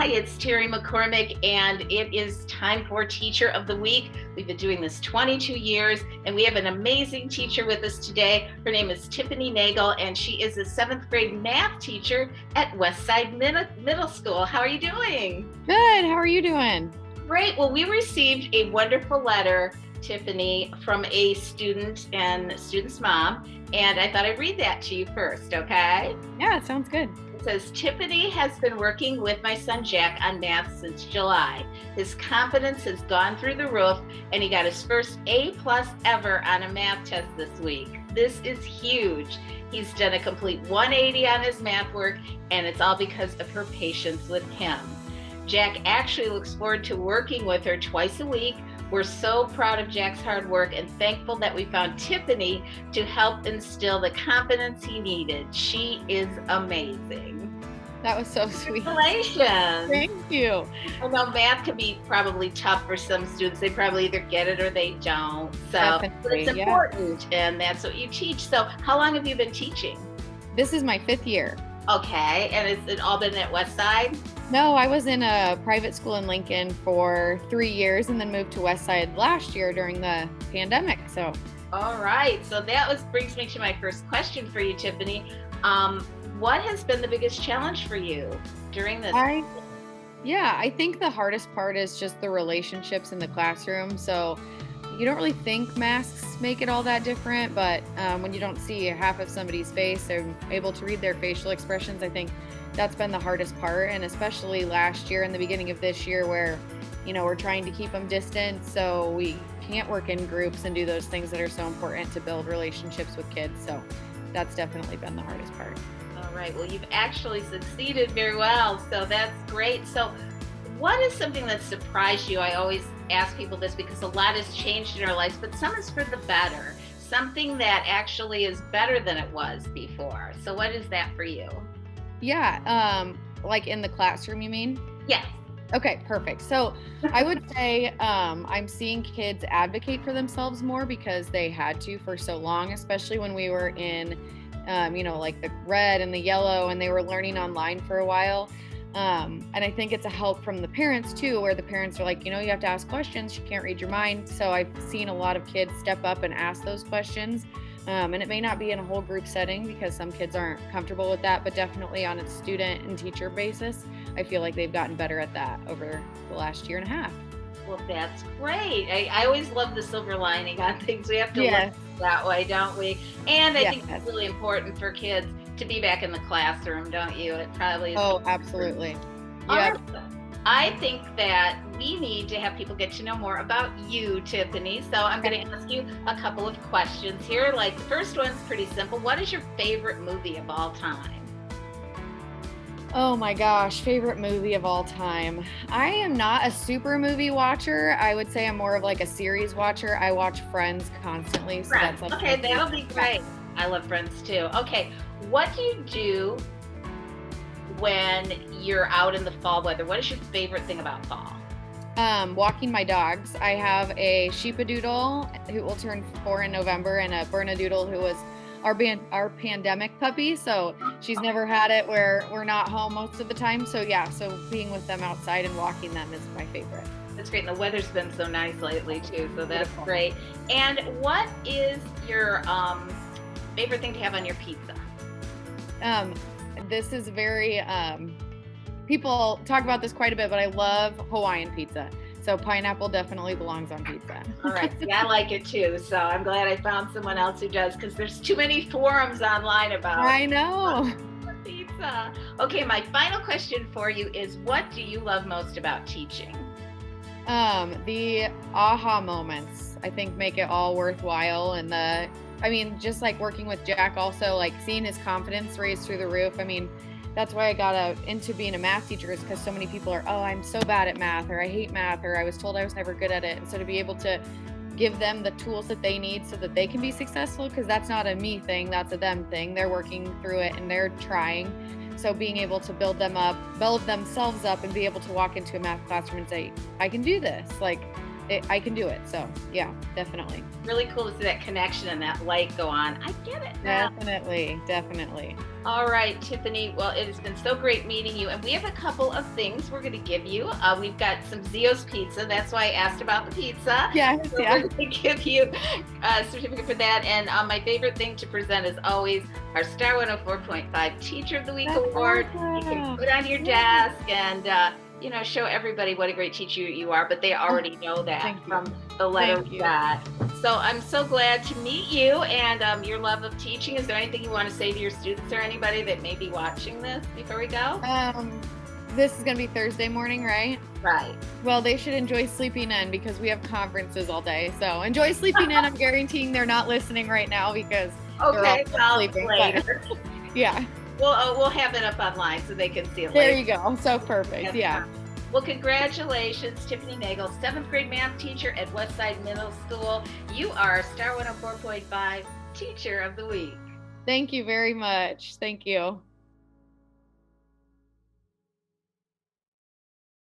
Hi, it's Terry McCormick, and it is time for Teacher of the Week. We've been doing this 22 years, and we have an amazing teacher with us today. Her name is Tiffany Nagel, and she is a 7th grade math teacher at Westside Middle School. How are you doing? Good. How are you doing? Great. Well, we received a wonderful letter, Tiffany, from a student and student's mom, and I thought I'd read that to you first, okay? Yeah, it sounds good. It says, Tiffany has been working with my son Jack on math since July. His confidence has gone through the roof, and he got his first A+ ever on a math test this week. This is huge. He's done a complete 180 on his math work, and it's all because of her patience with him. Jack actually looks forward to working with her twice a week. We're so proud of Jack's hard work and thankful that we found Tiffany to help instill the confidence he needed. She is amazing. That was so sweet. Congratulations. Thank you. I know math can be probably tough for some students. They probably either get it or they don't. So but it's important, and that's what you teach. So how long have you been teaching? This is my 5th year. Okay, and it's it all been at Westside? No, I was in a private school in Lincoln for 3 years and then moved to Westside last year during the pandemic. So, all right. So that brings me to my first question for you, Tiffany. What has been the biggest challenge for you during this? I think the hardest part is just the relationships in the classroom. So you don't really think masks make it all that different, but when you don't see half of somebody's face and able to read their facial expressions, I think that's been the hardest part. And especially last year and the beginning of this year where, we're trying to keep them distant, so we can't work in groups and do those things that are so important to build relationships with kids. So that's definitely been the hardest part. All right. Well, you've actually succeeded very well. So that's great. So what is something that surprised you? I always ask people this because a lot has changed in our lives, but some is for the better. Something that actually is better than it was before. So what is that for you? Yeah. Like in the classroom, you mean? Yes. Okay, perfect. So I would say I'm seeing kids advocate for themselves more because they had to for so long, especially when we were in, like the red and the yellow, and they were learning online for a while. And I think it's a help from the parents too, where the parents are like, you have to ask questions. You can't read your mind. So I've seen a lot of kids step up and ask those questions. And it may not be in a whole group setting because some kids aren't comfortable with that, but definitely on a student and teacher basis, I feel like they've gotten better at that over the last year and a half. Well, that's great. I always love the silver lining on things. We have to look that way, don't we? And I think it's really important for kids to be back in the classroom, don't you? It probably is. Oh, absolutely. Yeah. I think that we need to have people get to know more about you, Tiffany. So I'm going to ask you a couple of questions here. Like the first one's pretty simple. What is your favorite movie of all time? Oh my gosh, favorite movie of all time. I am not a super movie watcher. I would say I'm more of like a series watcher. I watch Friends constantly. So Friends. That's like okay, that'll be great. I love Friends too. Okay, what do you do when you're out in the fall weather? What is your favorite thing about fall? Walking my dogs. I have a Sheepadoodle who will turn 4 in November and a Bernedoodle who was our pandemic puppy. So she's never had it where we're not home most of the time. So so being with them outside and walking them is my favorite. That's great. And the weather's been so nice lately too. So that's great. And what is your favorite thing to have on your pizza? This is very, people talk about this quite a bit, but I love Hawaiian pizza. So pineapple definitely belongs on pizza. All right. See, I like it too. So I'm glad I found someone else who does, because there's too many forums online about I know. Pizza. Okay. My final question for you is, what do you love most about teaching? The aha moments, I think, make it all worthwhile. And just like working with Jack also, like seeing his confidence raised through the roof. I mean, that's why I got into being a math teacher, is because so many people are, I'm so bad at math, or I hate math, or I was told I was never good at it. And so to be able to give them the tools that they need so that they can be successful, because that's not a me thing, that's a them thing. They're working through it and they're trying. So being able to build themselves up and be able to walk into a math classroom and say, I can do this. Like, I can do it. So yeah, definitely. Really cool to see that connection and that light go on. I get it now. Definitely. All right, Tiffany. Well, it has been so great meeting you. And we have a couple of things we're going to give you. We've got some Zio's pizza. That's why I asked about the pizza. Yeah, So we're going to give you a certificate for that. And my favorite thing to present is always our Star 104.5 Teacher of the Week Award. You can put on your desk and show everybody what a great teacher you are, but they already know that from the letter we got. So I'm so glad to meet you and your love of teaching. Is there anything you want to say to your students or anybody that may be watching this before we go? This is going to be Thursday morning, right? Right. Well, they should enjoy sleeping in because we have conferences all day. So enjoy sleeping in. I'm guaranteeing they're not listening right now because they're all sleeping later. Yeah. We'll have it up online so they can see it there later. You go. So perfect. Yeah. Well, congratulations, Tiffany Nagel, 7th grade math teacher at Westside Middle School. You are Star 104.5 Teacher of the Week. Thank you very much. Thank you.